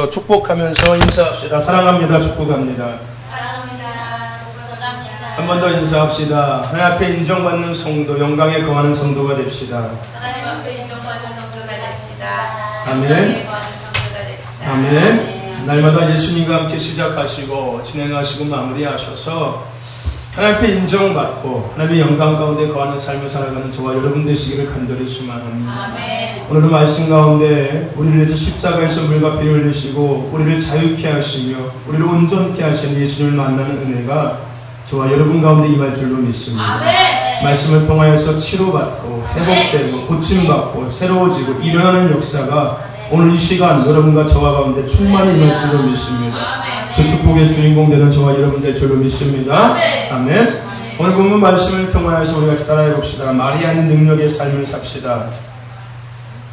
위해서 축복하면서 인사합시다. 사랑합니다. 축복합니다. 사랑합니다. 축복합니다. 한 번 더 인사합시다. 하나님 앞에 인정받는 성도, 영광에 거하는 성도가 됩시다. 하나님 앞에 인정받는 성도가 됩시다. 아멘. 영광에 거하는 성도가 됩시다. 아멘. 날마다 예수님과 함께 시작하시고 진행하시고 마무리하셔서 하나님 앞에 인정받고 하나님의 영광 가운데 거하는 삶을 살아가는 저와 여러분 되시기를 간절히 소망합니다. 아멘. 오늘도 말씀 가운데 우리를 위해서 십자가에서 물과 피를 흘리시고 우리를 자유케 하시며 우리를 온전케 하시는 예수님을 만나는 은혜가 저와 여러분 가운데 임할 줄로 믿습니다. 아멘. 말씀을 통하여서 치료받고 회복되고 고침받고 새로워지고 일어나는 역사가 오늘 이 시간 여러분과 저와 가운데 충만히 임할 줄로 믿습니다. 그 축복의 주인공 되는 저와 여러분 될 줄로 믿습니다. 아멘. 오늘 본문 말씀을 통하여서 우리 같이 따라해 봅시다. 말이 아닌 능력의 삶을 삽시다.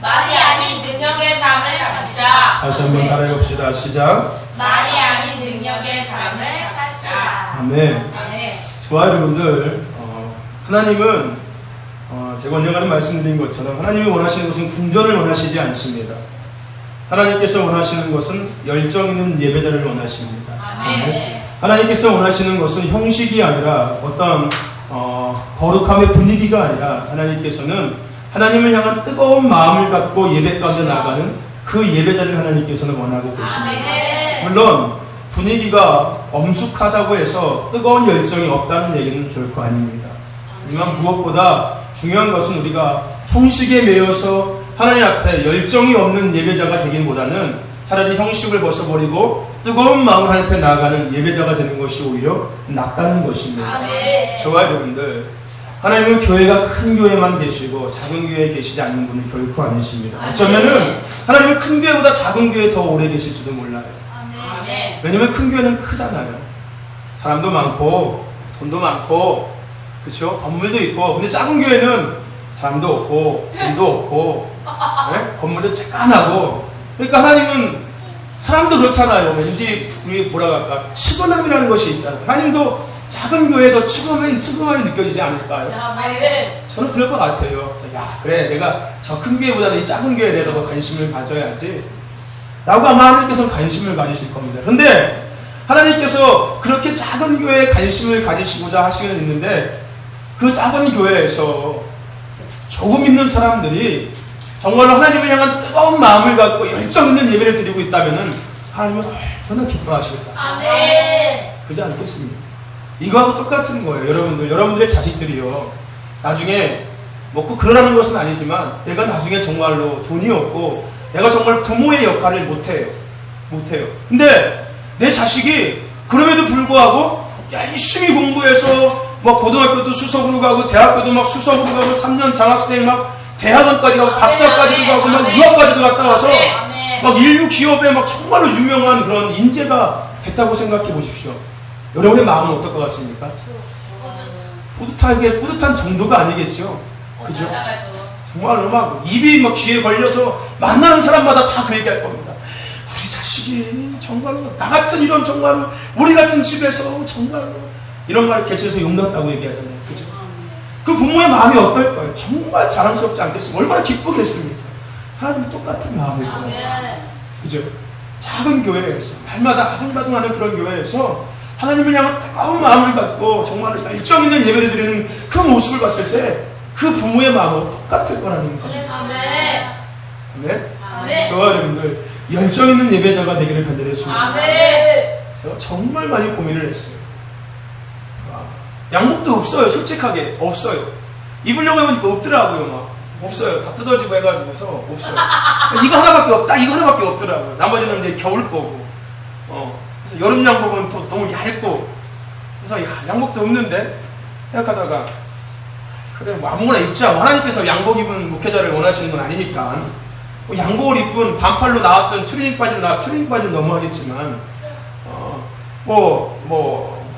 말이 아닌 능력의 삶을 삽시다. 다시 한번 따라해 봅시다. 시작. 말이 아닌 능력의 삶을 삽시다. 아멘. 아멘. 좋아요, 여러분들. 하나님은 제가 언젠가는 말씀드린 것처럼 하나님이 원하시는 것은 궁전을 원하시지 않습니다. 하나님께서 원하시는 것은 열정 있는 예배자를 원하십니다. 아멘. 하나님께서 원하시는 것은 형식이 아니라 어떤 거룩함의 분위기가 아니라 하나님께서는 하나님을 향한 뜨거운 마음을 갖고 예배 가운데 나가는 그 예배자를 하나님께서는 원하고 계십니다. 물론 분위기가 엄숙하다고 해서 뜨거운 열정이 없다는 얘기는 결코 아닙니다. 하지만 무엇보다 중요한 것은 우리가 형식에 매여서 하나님 앞에 열정이 없는 예배자가 되기보다는 차라리 형식을 벗어버리고 뜨거운 마음을 하나님 앞에 나아가는 예배자가 되는 것이 오히려 낫다는 것입니다. 좋아요, 여러분들. 하나님은 교회가 큰 교회만 계시고 작은 교회에 계시지 않는 분은 결코 아니십니다. 어쩌면은 하나님은 큰 교회보다 작은 교회에 더 오래 계실지도 몰라요. 왜냐면 큰 교회는 크잖아요. 사람도 많고 돈도 많고 그렇죠? 건물도 있고. 근데 작은 교회는 사람도 없고 돈도 없고 네? 건물도 쬐깐하고. 그러니까 하나님은 사람도 그렇잖아요. 왠지 우리 뭐라고 할까? 측은함이라는 것이 있잖아요. 하나님도 작은 교회도 측은함이 느껴지지 않을까요? 저는 그럴 것 같아요. 야, 그래, 내가 저 큰 교회보다는 이 작은 교회에 내가 더 관심을 가져야지 라고 아마 하나님께서는 관심을 가지실 겁니다. 그런데 하나님께서 그렇게 작은 교회에 관심을 가지시고자 하시는 있는데 그 작은 교회에서 조금 있는 사람들이 정말로 하나님을 향한 뜨거운 마음을 갖고 열정 있는 예배를 드리고 있다면 하나님은 얼마나 기뻐하실까? 그렇지 않겠습니까? 이거하고 똑같은 거예요. 여러분들의 자식들이요. 나중에 먹고 그러라는 것은 아니지만 내가 나중에 정말로 돈이 없고 내가 정말 부모의 역할을 못해요. 근데 내 자식이 그럼에도 불구하고 열심히 공부해서 뭐 고등학교도 수석으로 가고 대학교도 막 수석으로 가고 3년 장학생 막 대학원까지 가고 박사까지도 가고 막 유학까지도 갔다 와서 막 인류 기업에 막 정말로 유명한 그런 인재가 됐다고 생각해 보십시오. 여러분의 마음은 어떨 것 같습니까? 뿌듯한 정도가 아니겠죠. 그죠? 정말로 막 입이 막 귀에 걸려서 만나는 사람마다 다 그 얘기할 겁니다. 우리 자식이 정말로 나 같은 이런 정말로 우리 같은 집에서 정말로 이런 말을 개체해서 용났다고 얘기하잖아요. 그죠? 그 부모의 마음이 어떨까요? 정말 자랑스럽지 않겠습니까? 얼마나 기쁘겠습니까? 하나님이 똑같은 마음일 거예요. 그죠? 작은 교회에서 날마다 아둥바둥하는 그런 교회에서 하나님을 향한 뜨거운 마음을 갖고 정말 열정 있는 예배를 드리는 그 모습을 봤을 때 그 부모의 마음은 똑같을 거라는 겁니다. 네? 저와 여러분들 열정 있는 예배자가 되기를 간절히 했습니다. 제가 정말 많이 고민을 했어요. 양복도 없어요. 솔직하게 없어요. 입으려고 해보니까 없더라고요. 막 없어요. 다 뜯어지고 해가지고서 없어요. 이거 하나밖에 없다. 이거 하나밖에 없더라고요. 나머지는 이제 겨울 거고. 그래서 여름 양복은 또 너무 얇고. 그래서 양복도 없는데 생각하다가 그래 뭐 아무거나 입자. 하나님께서 양복 입은 목회자를 원하시는 건 아니니까. 뭐 양복을 입은 반팔로 나왔던 추리닝 바지는 너무하겠지만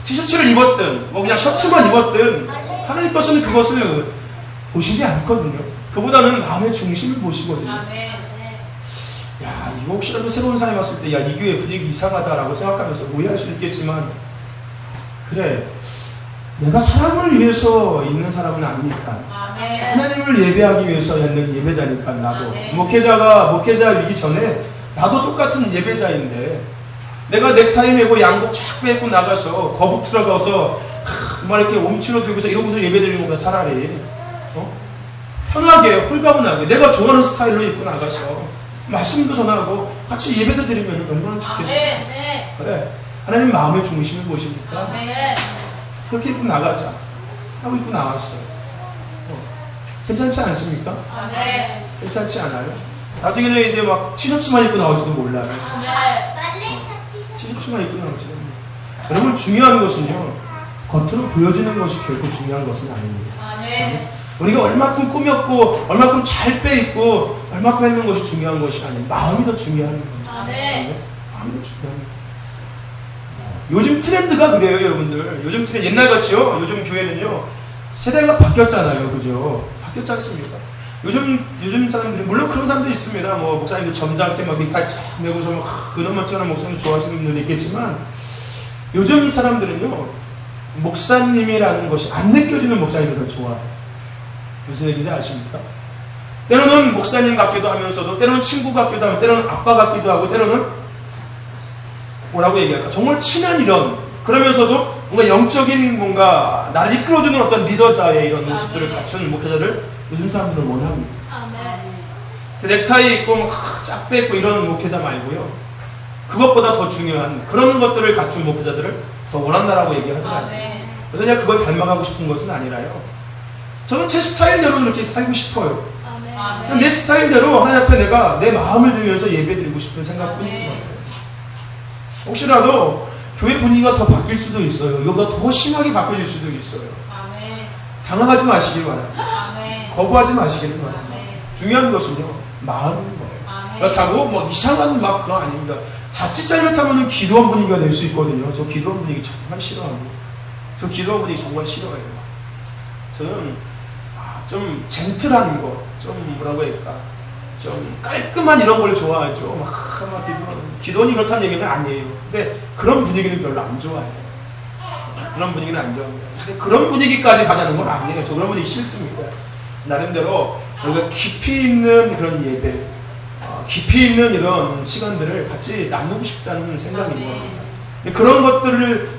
티셔츠를 입었든 뭐 그냥 셔츠만 입었든 하나님께서는 그것을 보시지 않거든요. 그보다는 마음의 중심을 보시거든요. 야, 이거 혹시라도 새로운 사람이 왔을 때 야, 이 교회 분위기 이상하다라고 생각하면서 오해할 수 있겠지만 그래, 내가 사람을 위해서 있는 사람은 아니니까 하나님을 예배하기 위해서 있는 예배자니까 나도 목회자이기 전에 나도 똑같은 예배자인데 내가 넥타이 메고 양복 쫙 빼고 나가서 거북 들어가서 막 이렇게 옴치로 들고서 이러고서 예배 드리는 것보다 차라리 편하게 홀가분하게 내가 좋아하는 스타일로 입고 나가서 말씀도 전하고 같이 예배도 드리면 얼마나 좋겠어요. 네. 그래, 하나님 마음의 중심을 보십니까? 네. 그렇게 입고 나가자 하고 입고 나왔어요. 괜찮지 않습니까? 네. 괜찮지 않아요? 나중에는 이제 막 티셔츠만 입고 나올지도 몰라요. 티셔츠만 입고 나올지도 몰라요. 여러분, 중요한 것은요, 겉으로 보여지는 것이 결코 중요한 것은 아닙니다. 네. 우리가 얼마큼 꾸몄고 얼마큼 잘 빼입고 얼마큼 했는 것이 중요한 것이 아니에요. 마음이 더 중요한 겁니다. 네. 마음이 더 중요한 겁니다. 요즘 트렌드가 그래요, 여러분들. 요즘 트렌드, 옛날같이요, 요즘 교회는요, 세대가 바뀌었잖아요. 그죠? 바뀌었지 않습니까? 요즘 사람들이, 물론 그런 사람도 있습니다. 뭐, 목사님들 점잖게 막 넥타이 쫙 메고서 막, 그놈만처럼 목사님 좋아하시는 분들도 있겠지만, 요즘 사람들은요, 목사님이라는 것이 안 느껴지는 목사님을 더 좋아해요. 무슨 얘기인지 아십니까? 때로는 목사님 같기도 하면서도, 때로는 친구 같기도 하고, 때로는 아빠 같기도 하고, 때로는 뭐라고 얘기할까? 정말 친한 이런, 그러면서도 뭔가 영적인 뭔가 나를 이끌어주는 어떤 리더자의 이런 모습들을 갖춘 목회자를 요즘 사람들은 원합니다. 넥타이 입고 쫙 빼고 이런 목회자 말고요. 그것보다 더 중요한 그런 것들을 갖춘 목회자들을 더 원한다라고 얘기하더라고요. 그래서 그냥 그걸 닮아가고 싶은 것은 아니라요. 저는 제 스타일대로 이렇게 살고 싶어요. 내 스타일대로 하나님 앞에 내가 내 마음을 들면서 예배드리고 싶은 생각뿐인 것 같아요. 혹시라도 교회 분위기가 더 바뀔 수도 있어요. 이거보다 더 심하게 바뀌어질 수도 있어요. 당황하지 마시길 바랍니다. 거부하지 마시기를 바랍니다. 중요한 것은요, 마음인 거예요. 그렇다고 뭐 이상한 막 그런 아닙니다. 자칫 잘못하면 기도원 분위기가 될 수 있거든요. 저 기도원 분위기 정말 싫어하고, 저 기도원 분위기 정말 싫어해요. 저는 좀 젠틀한 거, 좀 뭐라고 할까, 좀 깔끔한 이런 걸 좋아하죠. 막 기도원이 그렇다는 얘기는 아니에요. 근데 그런 분위기는 별로 안 좋아해요. 그런 분위기는 안 좋아합니다. 근데 그런 분위기까지 가자는 건 아니에요. 저 그런 분위기 싫습니다. 나름대로 우리가 깊이 있는 그런 예배, 깊이 있는 이런 시간들을 같이 나누고 싶다는 생각이 있는 겁니다.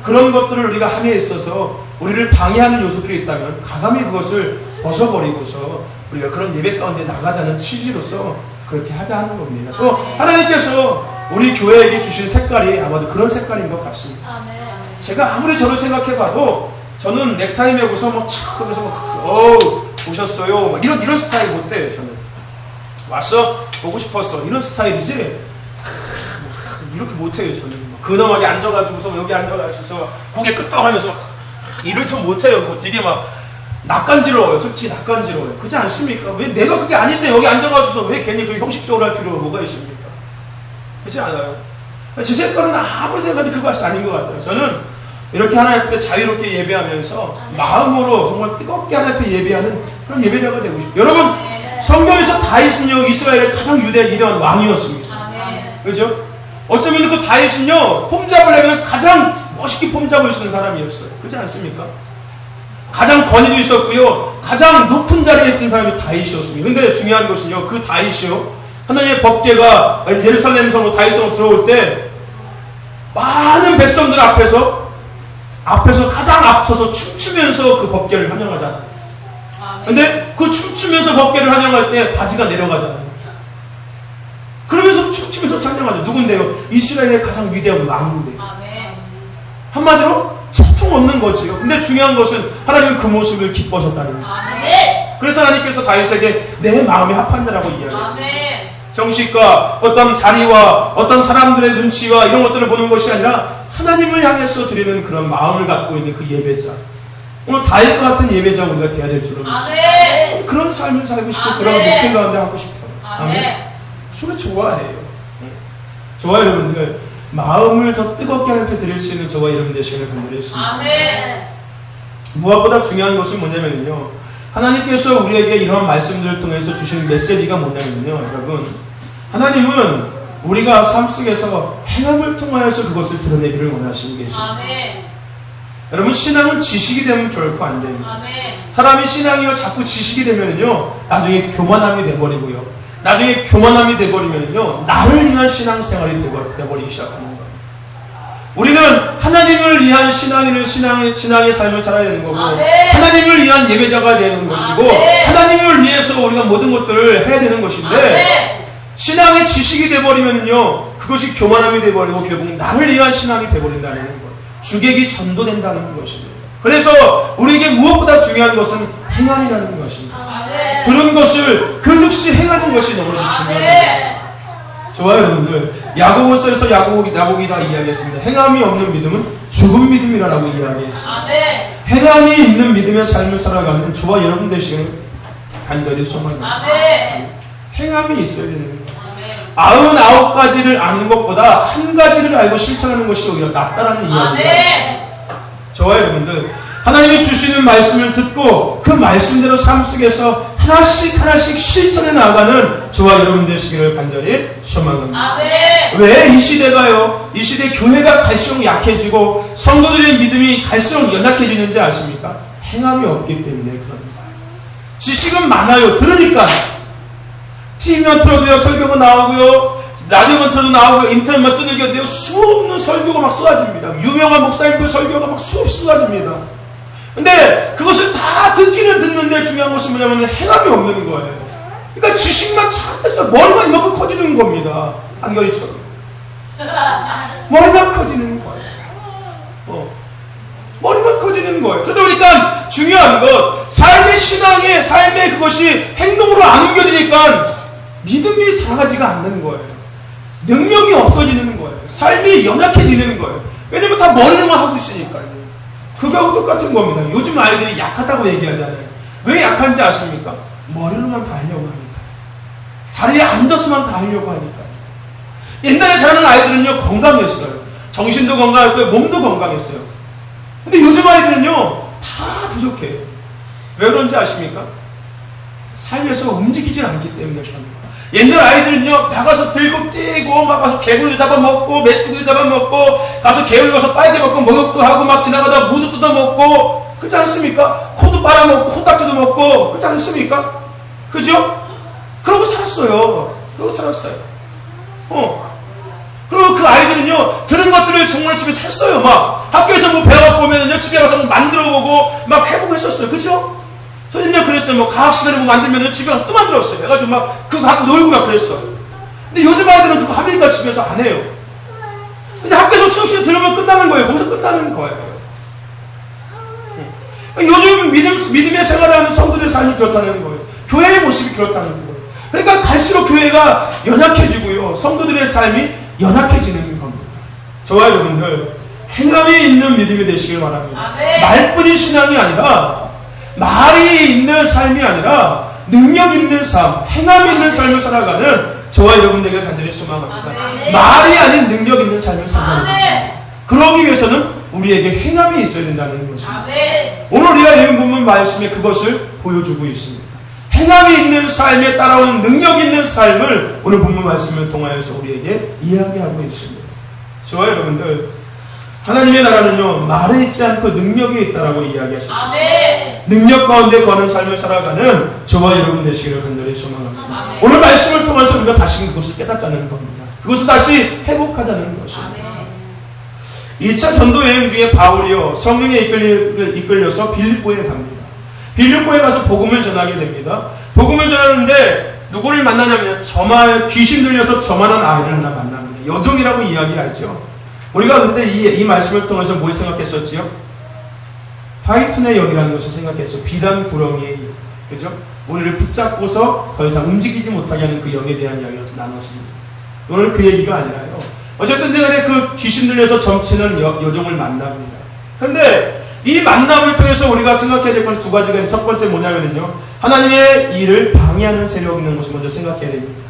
그런 것들을 우리가 함에 있어서 우리를 방해하는 요소들이 있다면 과감히 그것을 벗어버리고서 우리가 그런 예배 가운데 나가자는 취지로서 그렇게 하자 하는 겁니다. 또 하나님께서 우리 교회에게 주신 색깔이 아마도 그런 색깔인 것 같습니다. 제가 아무리 저를 생각해봐도 저는 넥타이 메고서 막 착 하면서 막 오셨어요 막 이런 스타일 못 돼요. 저는 왔어? 보고 싶었어. 이런 스타일이지 이렇게 못해요. 저는 근엄하게 앉아가지고서 여기 앉아가지고서 고개 끄떡하면서 이렇게 못해요. 되게 막 낯간지러워요. 솔직히 낯간지러워요. 그렇지 않습니까? 왜 내가 그게 아닌데 여기 앉아가지고서 왜 괜히 그 형식적으로 할 필요가 뭐가 있습니까? 그렇지 않아요. 제 색깔은 아무리 생각해도 그것이 아닌 것 같아요. 저는 이렇게 하나님 앞에 자유롭게 예배하면서 마음으로 정말 뜨겁게 하나님 앞에 예배하는 그런 예배자가 되고 싶어요. 여러분, 성경에서 다윗은요, 이스라엘의 가장 위대한 왕이었습니다. 그렇죠? 어쩌면 그 다윗은요, 폼 잡으려면 가장 멋있게 폼 잡을 수 있는 사람이었어요. 그렇지 않습니까? 가장 권위도 있었고요, 가장 높은 자리에 있던 사람이 다윗이었습니다. 그런데 중요한 것은요, 그 다윗이요, 하나님의 법궤가 예루살렘 성으로 다윗성으로 들어올 때 많은 백성들 앞에서 가장 앞서서 춤추면서 그 법궤를 환영하잖아요. 근데 그 춤추면서 법궤를 환영할 때 바지가 내려가잖아요. 그러면서 춤추면서 찬양하죠. 누군데요? 이스라엘의 가장 위대한 왕인데요. 한마디로 소통 없는 거지요. 근데 중요한 것은 하나님은 그 모습을 기뻐하셨다는 거예요. 그래서 하나님께서 다윗에게 내 마음에 합한 자라고 이야기해요. 정식과 어떤 자리와 어떤 사람들의 눈치와 이런 것들을 보는 것이 아니라 하나님을 향해서 드리는 그런 마음을 갖고 있는 그 예배자. 오늘 다윗과 같은 예배자 우리가 되어야 될 줄로 믿습니다. 그런 삶을 살고 싶고 그런 목표 가운데 하고 싶어요. 아멘. 술을 좋아해요. 저와 여러분들 마음을 더 뜨겁게 하나님께 드릴 수 있는 저와 여러분 되시기를 간절했습니다. 무엇보다 중요한 것은 뭐냐면요, 하나님께서 우리에게 이러한 말씀들을 통해서 주시는 메시지가 뭐냐면요, 여러분, 하나님은 우리가 삶 속에서 행함을 통하여서 그것을 드러내기를 원하시는 계십니다. 여러분, 신앙은 지식이 되면 결코 안 됩니다. 사람이 신앙이요 자꾸 지식이 되면요 나중에 교만함이 돼버리고요, 나중에 교만함이 돼버리면요, 나를 위한 신앙생활이 돼버리기 시작하는 거예요. 우리는 하나님을 위한 신앙의 삶을 살아야 되는 거고, 하나님을 위한 예배자가 되는 것이고, 하나님을 위해서 우리가 모든 것들을 해야 되는 것인데, 신앙의 지식이 돼버리면요, 그것이 교만함이 돼버리고 결국 나를 위한 신앙이 돼버린다는 거예요. 주객이 전도된다는 것입니다. 그래서 우리에게 무엇보다 중요한 것은 행함이라는 것입니다. 들은 것을 그 즉시 행하는 것이 너무나 중요합니다. 좋아요, 여러분들. 야고보서에서 야고보가 이야기했습니다. 행함이 없는 믿음은 죽은 믿음이라고 이야기했습니다. 행함이 있는 믿음의 삶을 살아가는 저와 여러분 되시기를 간절히 소망합니다. 행함이 있어야 되는 거예요. 99가지를 아는 것보다 한 가지를 알고 실천하는 것이 오히려 낫다라는 이야기입니다. 저와 여러분들, 하나님이 주시는 말씀을 듣고 그 말씀대로 삶 속에서 하나씩 실천해 나가는 저와 여러분 되시기를 간절히 소망합니다. 왜 이 시대가요, 이 시대 교회가 갈수록 약해지고 성도들의 믿음이 갈수록 연약해지는지 아십니까? 행함이 없기 때문에 그럽니다. 지식은 많아요. 들으니까 TV만 틀어도요, 설교가 나오고요, 라디오만 틀어도 나오고, 인터넷만 뜨는게요, 수없는 설교가 막 쏟아집니다. 유명한 목사님들 설교가 막 수없이 쏟아집니다. 근데 그것을 다 듣기는 듣는데 중요한 것은 뭐냐면 행함이 없는 거예요. 그러니까 지식만 착착 머리가 이만큼 커지는 겁니다. 안결이처럼. 머리만 커지는 거예요. 머리만 커지는 거예요. 그러다 보니까 중요한 것, 삶의 그것이 행동으로 안 옮겨지니까 믿음이 살아가지가 않는 거예요. 능력이 없어지는 거예요. 삶이 연약해지는 거예요. 왜냐면 다 머리로만 하고 있으니까요. 그거하고 똑같은 겁니다. 요즘 아이들이 약하다고 얘기하잖아요. 왜 약한지 아십니까? 머리로만 다 하려고 하니까. 자리에 앉아서만 다 하려고 하니까. 옛날에 자라는 아이들은요, 건강했어요. 정신도 건강했고요, 몸도 건강했어요. 근데 요즘 아이들은요, 다 부족해요. 왜 그런지 아십니까? 삶에서 움직이질 않기 때문에 그럽니다. 옛날 아이들은요, 나가서 들고 뛰고, 막 가서 개구리 잡아먹고, 메뚜기 잡아먹고, 가서 개울 가서 빨개 먹고, 목욕도 하고, 막 지나가다 무도 뜯어먹고, 그렇지 않습니까? 코도 빨아먹고, 코딱지도 먹고, 그렇지 않습니까? 그죠? 그러고 살았어요. 그리고 그 아이들은요, 들은 것들을 정말 집에 샀어요. 막, 학교에서 뭐 배워갖고 오면은요, 집에 가서 만들어보고, 막 해보고 했었어요. 그죠? 저 옛날에 그랬어요. 뭐 과학 시간에 뭐 만들면 집에 가서 또 만들었어요. 그래가지고 막 그거 갖고 놀고 막 그랬어요. 근데 요즘 아이들은 그거 하니까 집에서 안 해요. 근데 학교에서 수업 시간 들으면 끝나는 거예요. 거기서 끝나는 거예요. 요즘 믿음의 생활을 하는 성도들의 삶이 그렇다는 거예요. 교회의 모습이 그렇다는 거예요. 그러니까 갈수록 교회가 연약해지고요, 성도들의 삶이 연약해지는 겁니다. 저와 여러분들, 행함이 있는 믿음이 되시길 바랍니다. 말뿐인 신앙이 아니라, 말이 있는 삶이 아니라 능력 있는 삶, 행함 있는 삶을 살아가는 저와 여러분들에게 간절히 소망합니다. 말이 아닌 능력 있는 삶을 살아갑니다. 그러기 위해서는 우리에게 행함이 있어야 된다는 것입니다. 오늘 우리가 읽은 본문 말씀에 그것을 보여주고 있습니다. 행함이 있는 삶에 따라오는 능력 있는 삶을 오늘 본문 말씀을 통하여서 우리에게 이야기하고 있습니다. 저와 여러분들, 하나님의 나라는요, 말에 있지 않고 능력이 있다라고 이야기하셨습니다. 능력 가운데 거하는 삶을 살아가는 저와 여러분 되시기를 간절히 소망합니다. 오늘 말씀을 통해서 우리가 다시 그것을 깨닫자는 겁니다. 그것을 다시 회복하자는 것입니다. 2차 전도 여행 중에 바울이요, 성령에 이끌려서 빌립보에 갑니다. 빌립보에 가서 복음을 전하게 됩니다. 복음을 전하는데 누구를 만나냐면 귀신 들려서 저만한 아이를 하나 만납니다. 여종이라고 이야기하죠. 우리가 그때 이 말씀을 통해서 뭘 생각했었지요? 파이툰의 영이라는 것을 생각했죠. 비단 구렁이의 영. 그죠? 우리를 붙잡고서 더 이상 움직이지 못하게 하는 그 영에 대한 이야기를 나눴습니다. 오늘 그 얘기가 아니라요, 어쨌든 간에 그 귀신 들려서 점치는 여종을 만납니다. 그런데 이 만남을 통해서 우리가 생각해야 될 것은 두 가지가 있는데, 첫 번째 뭐냐면요, 하나님의 일을 방해하는 세력이 있는 것을 먼저 생각해야 됩니다.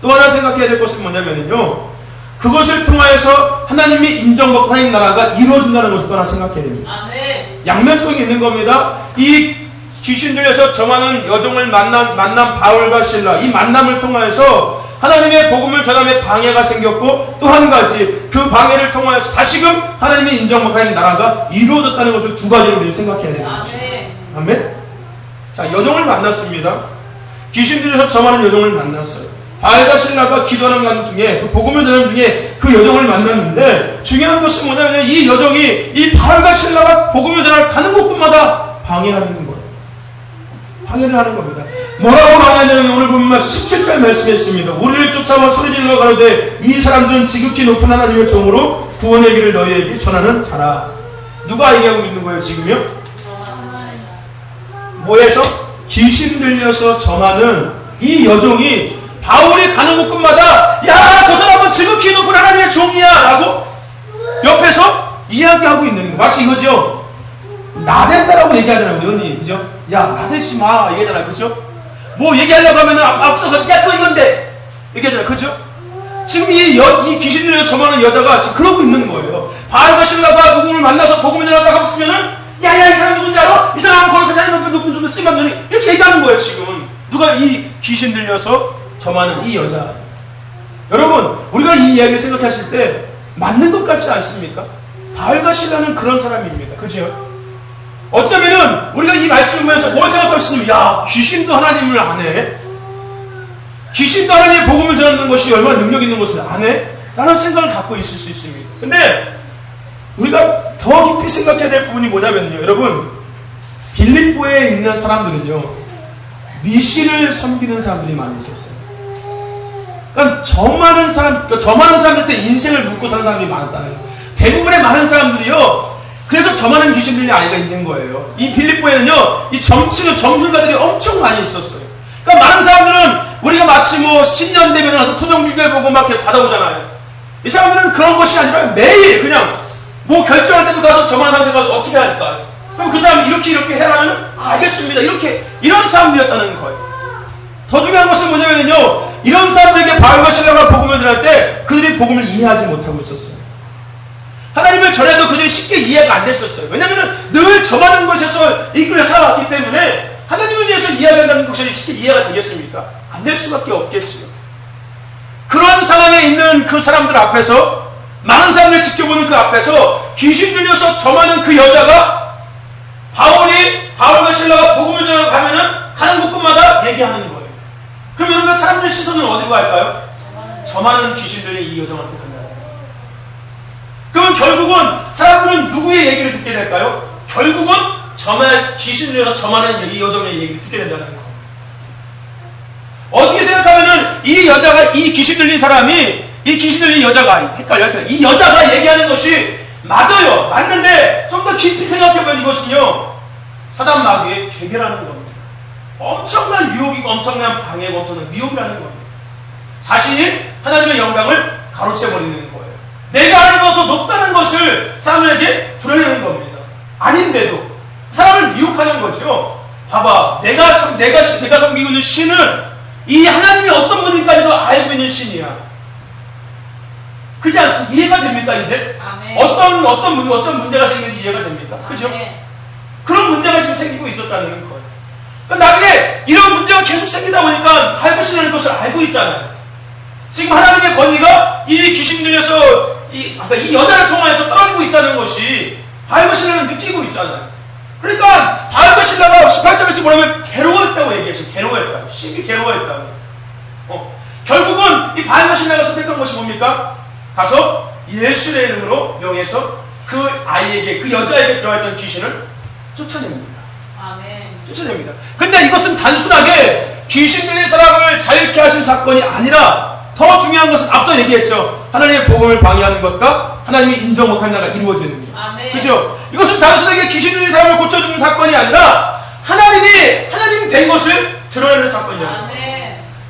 또 하나 생각해야 될 것은 뭐냐면요, 그것을 통하여서 하나님이 인정받고 하나님 나라가 이루어진다는 것을 또 하나 생각해야 됩니다. 양면성이 있는 겁니다. 이 귀신 들려서 정하는 여종을 만난 바울과 실라, 이 만남을 통하여서 하나님의 복음을 전함에 방해가 생겼고, 또 한 가지, 그 방해를 통하여서 다시금 하나님의 인정받고 하나님 나라가 이루어졌다는 것을 두 가지로 우리가 생각해야 되는 것입니다. 아멘? 자, 여종을 만났습니다. 귀신 들려서 정하는 여종을 만났어요. 바알과 신라가 기도하는 간 중에 그 복음을 전하는 중에 그 여정을 만났는데 중요한 것은 뭐냐면 이 여정이 이 바알과 신라가 복음을 전하러 가는 곳마다 방해하는 거예요. 방해를 하는 겁니다. 뭐라고 하냐면 오늘 보면 말씀 17절 말씀했습니다. 우리를 쫓아와 소리질러 가로되 이 사람들은 지극히 높은 하나님의 종으로 구원의 길을 너희에게 전하는 자라. 누가 얘기하고 있는 거예요 지금요? 뭐에서? 귀신 들려서 점하는 이 여종이 바울이 가는 곳마다 야 저 사람은 지극히 높은 하나님의 종이야 라고 옆에서 이야기하고 있는 거예요. 마치 이거죠. 나댄다라고 얘기하잖아요. 우리 그죠? 야 나대지 마 얘기하잖아요. 그죠? 뭐 얘기하려고 하면 앞서서 야 또 이건데 얘기하잖아요. 그죠? 지금 이 귀신 들려서 점하는 여자가 지금 그러고 있는 거예요. 바알과 신라가 누구를 만나서 복음을 전하다가 하고 있으면은 야야 이 사람 누군지 알아? 이 사람은 거기 자기는 높은 좀 쓰면 되니 이렇게 얘기하는 거예요. 지금 누가 이 귀신 들려서 점하는 이 여자. 여러분 우리가 이 이야기를 생각하실 때 맞는 것 같지 않습니까? 바알과 신라는 그런 사람입니다. 그죠? 어쩌면은 우리가 이 말씀을 보면서 뭘 생각할 수 있냐면 야 귀신도 하나님을 안 해? 귀신도 하나님의 복음을 전하는 것이 얼마나 능력 있는 것을 안 해? 라는 생각을 갖고 있을 수 있습니다. 근데 우리가 더 깊이 생각해야 될 부분이 뭐냐면요. 여러분 빌립보에 있는 사람들은요 미신을 섬기는 사람들이 많이 있었어요. 그러니까 점하는 사람들 때 인생을 묻고 사는 사람들이 많았다는 거예요. 대부분의 많은 사람들이요 그래서 점하는 귀신들이 아이가 있는 거예요. 이 빌립보에는요 이 점치는 점술가들이 엄청 많이 있었어요. 그러니까 많은 사람들은 우리가 마치 뭐 신년 되면 가서 토종비결 보고 막 이렇게 받아오잖아요. 이 사람들은 그런 것이 아니라 매일 그냥 뭐 결정할 때도 가서 점하는 사람들 가서 어떻게 할까? 그럼 그 사람이 이렇게 해라면 알겠습니다. 이런 사람들이었다는 거예요. 더 중요한 것은 뭐냐면요 이런 사람들에게 바울과 신라가 복음을 전할 때 그들이 복음을 이해하지 못하고 있었어요. 하나님을 전해도 그들이 쉽게 이해가 안 됐었어요. 왜냐하면 늘 점하는 것에서 이끌려 살아왔기 때문에 하나님을 위해서 이야기한다는 것이 쉽게 이해가 되겠습니까? 안 될 수밖에 없겠지요. 그런 상황에 있는 그 사람들 앞에서 많은 사람들 지켜보는 그 앞에서 귀신 들려서 점하는 그 여자가 바울과 신라가 복음을 전하러 가는 곳마다 얘기하는 거예요. 그럼 여러분 사람들 시선은 어디로 갈까요? 점하는 귀신 들린 이 여자한테 간다. 그러면 결국은 사람들은 누구의 얘기를 듣게 될까요? 결국은 귀신 들려서 점하는 이 여정의 얘기를 듣게 된다는 거예요. 어떻게 생각하면은 이 여자가 이 귀신 들린 사람이 이 귀신 들린 여자가 헷갈려요. 이 여자가 얘기하는 것이 맞아요. 맞는데 좀 더 깊이 생각해보면 이것은요 사단 마귀의 계계라는 겁니다. 엄청난 유혹이고 엄청난 방해고 엄청난 미혹이라는 겁니다. 자신이 하나님의 영광을 가로채버리는 거예요. 내가 하나님보다 더 높다는 것을 사람들에게 드러내는 겁니다. 아닌데도 사람을 미혹하는 거죠. 봐봐 내가 섬기고 있는 신은 이 하나님이 어떤 분인가도 알고 있는 신이야. 그렇지 않습니까? 이해가 됩니까 이제? 아멘. 어떤 문제가 생기는지 이해가 됩니까? 그죠? 그런 문제가 지금 생기고 있었다는 거예요. 그러니까 나중에 이런 문제가 계속 생기다 보니까 바알과 신라는 것을 알고 있잖아요. 지금 하나님의 권위가 이 귀신 들려서 이 여자를 통해서 떨어지고 있다는 것이 바알과 신라는 느끼고 있잖아요. 그러니까 바알과 신라가 18절에서 뭐냐면 괴로워했다고 얘기했어요. 괴로워했다고. 심히 괴로워했다고. 결국은 이 바알과 신라가 선택한 것이 뭡니까? 가서 예수의 이름으로 명해서 그 아이에게 그 여자에게 들어있던 귀신을 쫓아냅니다. 아멘. 쫓아냅니다. 근데 이것은 단순하게 귀신 들린 사람을 자유케 하신 사건이 아니라 더 중요한 것은 앞서 얘기했죠. 하나님의 복음을 방해하는 것과 하나님이 인정 못하는 나라가 이루어지는 것. 아멘. 그죠? 이것은 단순하게 귀신 들린 사람을 고쳐주는 사건이 아니라 하나님이 된 것을 드러내는 사건이에요. 아멘.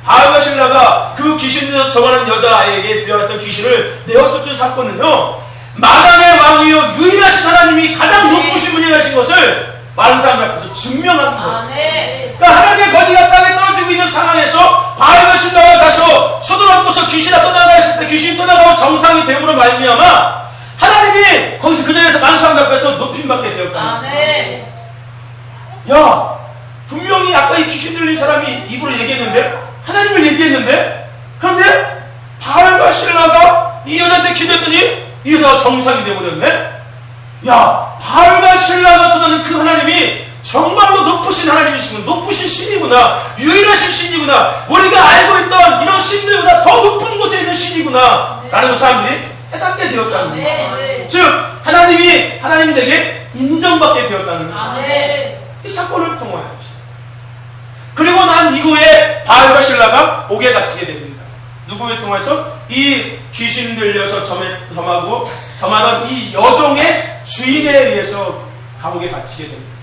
바알과 신라가 그 귀신 들려서 점하는 여자아이에게 들어왔던 귀신을 내어쫓은 사건은요 만왕의 왕이요 유일하신 하나님이 가장 높으신 분이 하신 것을 많은 사람들 앞에서 증명하는 거예요. 아멘. 그러니까 하나님의 권위가 땅에 떨어지고 있는 상황에서 바알과 신라가 가서 소돔에서 귀신이 떠나가 했을 때 귀신이 떠나가고 정상이 됨으로 말미암아 하나님이 거기서 그 자리에서 많은 사람들 앞에서 높임받게 되었다. 아멘. 야 분명히 아까 이 귀신 들린 사람이 입으로 얘기했는데 하나님을 얘기했는데 그런데 바알과 신라가 이 여자한테 기도했더니 이 여자가 정상이 되어버렸네. 야 바알과 신라가 떠나는 그 하나님이 정말로 높으신 하나님이시구나, 높으신 신이구나, 유일하신 신이구나, 우리가 알고 있던 이런 신들보다 더 높은 곳에 있는 신이구나 라는 걸 사람들이 깨닫게 되었다는 거예요. 아멘. 즉 하나님이 하나님에게 인정받게 되었다는 거예요. 아멘. 이 사건을 통하여. 그리고 난 이후에 바알과 실라가 옥에 갇히게 됩니다. 누구를 통해서? 이 귀신 들려서 점하던 이 여종의 주인에 의해서 감옥에 갇히게 됩니다.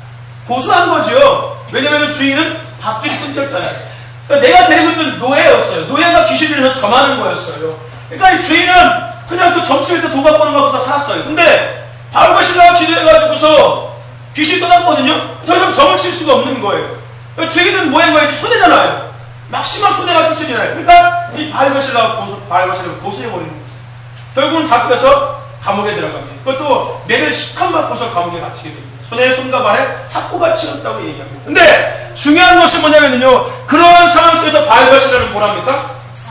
고소한 거죠. 왜냐하면 주인은 밥줄이 끊겼잖아요. 그러니까 내가 데리고 있던 노예였어요. 노예가 귀신 들려서 점하는 거였어요. 그러니까 이 주인은 그냥 그 점칠 때 도박 버는 거 갖고서 살았어요. 근데 바알과 실라가 기도해가지고서 귀신이 떠났거든요. 더 이상 점을 칠 수가 없는 거예요. 주인은 뭐 한 거예요? 손해잖아요. 막심한 손해가 끼치잖아요. 그러니까 이 바알과 실라가 고소해버리는 거예요. 결국은 잡혀서 감옥에 들어갑니다. 그것도 매를 시kan받고서 감옥에 갇히게 됩니다. 손에 손과 발에 삭고가 치렀다고 얘기합니다. 근데 중요한 것이 뭐냐면요, 그런 상황 속에서 바알과 실라는 뭐랍니까?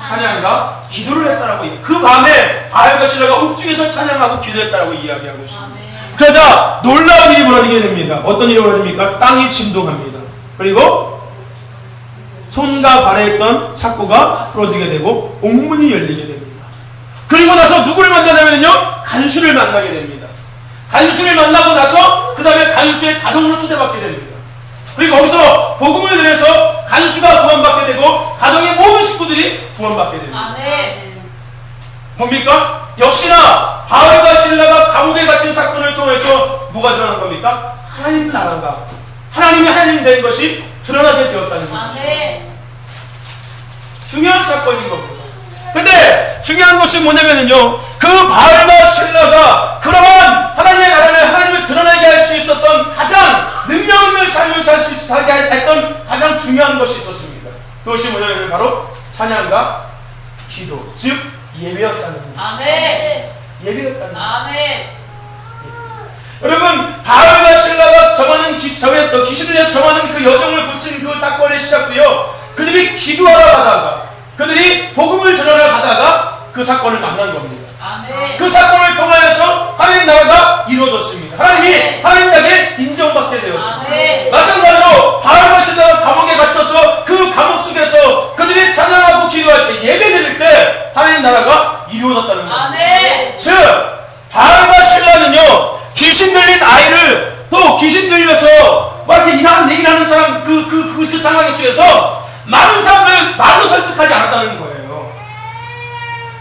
찬양과 기도를 했다라고 얘기해요. 그 밤에 바알과 실라가 옥중에서 찬양하고 기도했다라고 이야기하고 있습니다. 그러자 놀라운 일이 벌어지게 됩니다. 어떤 일이 벌어집니까? 땅이 진동합니다. 그리고 손과 발에 있던 삭고가 풀어지게 되고 옥문이 열리게 됩니다. 그리고 나서 누구를 만나냐면요, 간수를 만나게 됩니다. 간수를 만나고 나서 그 다음에 간수의 가정으로 초대받게 됩니다. 그리고 거기서 복음을 들여서 간수가 구원받게 되고 가정의 모든 식구들이 구원받게 됩니다. 아멘. 뭡니까? 역시나 바알과 실라가 감옥에 갇힌 사건을 통해서 뭐가 드러난 겁니까? 하나님 나라가, 하나님이 하나님 된 것이 드러나게 되었다는 겁니다. 아멘. 중요한 사건인 겁니다. 근데 중요한 것이 뭐냐면요, 그 바알과 실라가 그러한 하나님의 나라를, 하나님을 드러나게 할 수 있었던 가장 능력 있는 삶을 살 수 있게 했던 가장 중요한 것이 있었습니다. 그것이 뭐냐면 바로 찬양과 기도, 즉 예배였다는 겁니다. 아멘. 예배였다는 겁니다. 아멘. 여러분, 바알과 실라가 점에서 귀신을 위해 점하는 그 여정을 고친 그 사건의 시작도요, 그들이 기도하러 가다가, 그들이 복음을 전하러 가다가 그 사건을 만난 겁니다. 아멘. 그 사건을 통하여서 하나님 나라가 이루어졌습니다. 하나님이 하나님 나라에 인정받게 되었습니다. 아멘. 마찬가지로 바알과 실라가 감옥에 갇혀서 그 감옥 속에서 그들이 찬양하고 기도할 때, 예배 드릴 때 하나님 나라가 이루어졌다는 겁니다. 아멘. 즉 바알과 실라는요, 귀신 들린 아이를, 또 귀신 들려서 막 이렇게 이상한 얘기를 하는 사람, 그 상황 속에서 많은 사람을 말로 설득하지 않았다는 거예요.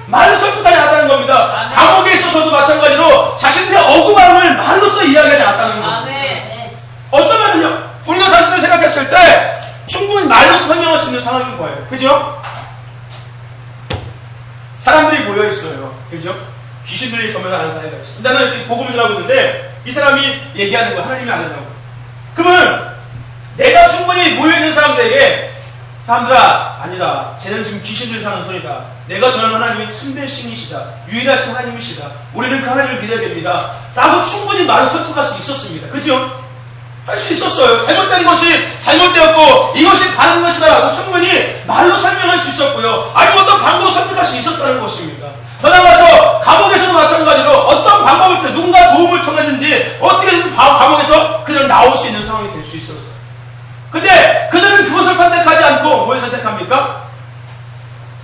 말로 설득하지 않았다는 겁니다. 감옥에 있어서도 마찬가지로 자신들의 억울함을 말로써 이야기하지 않았다는 겁니다. 아멘. 어쩌면요, 우리가 사실을 생각했을 때 충분히 말로써 설명할 수 있는 상황인 거예요. 그죠? 사람들이 모여있어요. 그죠? 귀신들이 점을 하는 사이가 있어요. 나는 지금 복음을 전하고 있는데 이 사람이 얘기하는 거 하나님이 안 한다고. 그러면 내가 충분히 모여있는 사람들에게, 사람들아, 아니다, 쟤는 지금 귀신들이 사는 소리다, 내가 전하는 하나님이 참된 신이시다, 유일하신 하나님이시다, 우리는 그 하나님을 믿어야 됩니다 라고 충분히 말을 설득할 수 있었습니다. 그죠? 할 수 있었어요. 잘못된 것이 잘못되었고 이것이 바른 것이다 라고 충분히 말로 설명할 수 있었고요, 아니면 어떤 방법으로 설득할 수 있었다는 것입니다. 나가서 감옥에서도 마찬가지로 어떤 방법을 통해 누군가 도움을 청했는지 어떻게든 감옥에서 그냥 나올 수 있는 상황이 될 수 있었어요. 근데 그들은 그것을 선택하지 않고 뭘 선택합니까?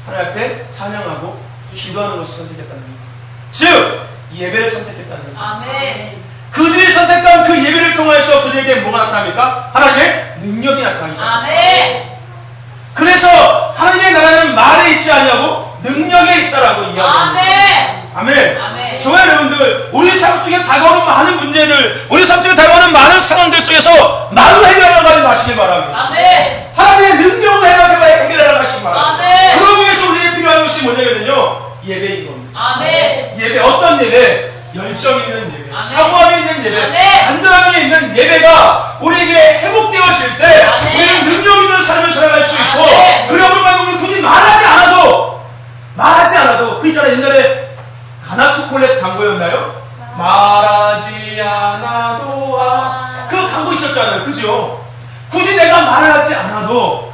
하나님 앞에 찬양하고 기도하는 것을 선택했다는 겁니다. 즉 예배를 선택했다는 겁니다. 아멘. 그들이 선택한 그 예배를 통해서 그들에게 뭐가 나타납니까? 하나님의 능력이 나타나기 시작합니다. 아멘. 그래서 하나님의 나라는 말에 있지 아니하고 능력에 있다라고 이야기합니다. 아멘. 아멘. 아멘. 좋아요, 여러분들. 우리 삶 속에 다가오는 많은 문제를, 우리 삶 속에 다가오는 많은 상황들 속에서 말로 해결하려고 하지 마시기 바랍니다. 아멘. 하나님의 능력으로 해결하려고 하시기 바랍니다. 아멘. 그러기 위해서 우리에게 필요한 것이 뭐냐면요, 예배인 겁니다. 아멘. 예배, 어떤 예배? 열정 있는 예배, 아멘. 사모함이 있는 예배, 아멘. 간절함이 있는 예배가 우리에게 회복되어질 때 아멘. 우리는 능력 있는 삶을 살아갈 수 있고, 아멘. 그러므로 말고 굳이 말하지 않아도 그 있잖아요, 옛날에 가나 초콜릿 광고였나요? 말하지 않아도 그 광고 있었잖아요. 그죠? 굳이 내가 말하지 않아도